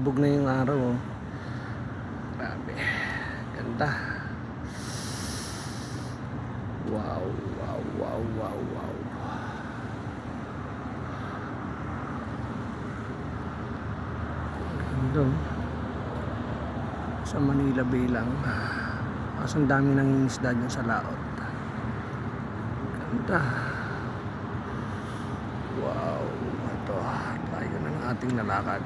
Bubog na yung araw, oh. Grabe. Ganda. Wow, wow, wow, wow, wow. Ganda, oh. Sa Manila Bay lang. Mas ang dami nangingisda dyan sa laot. Ganda. Wow. Ito. Layo ng ating nalakad.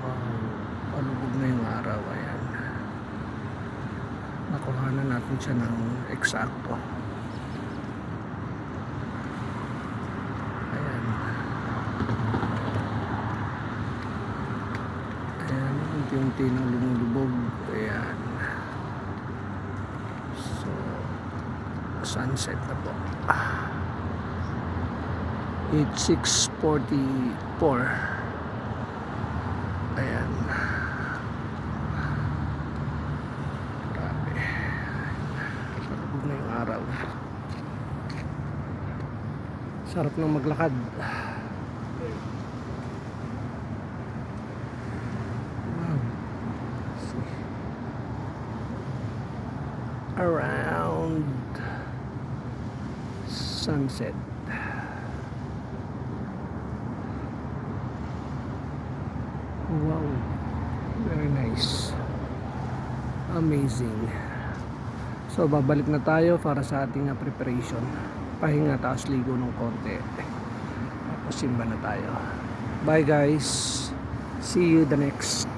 Wow. Palubog na yung araw. Ayan. Nakuhanan natin siya ng eksakto. Ayan. Ayan. Unti-unti nang lumulubog. Ayan. So, sunset na po. It's 6:44. Ayan. Grabe. Palubog na yung araw. Sarap ng maglakad. Wow. Around sunset. Wow. Very nice. Amazing. So babalik na tayo para sa ating preparation. Pahinga tapos ligo ng konti. Tapos simba na tayo. Bye guys. See you the next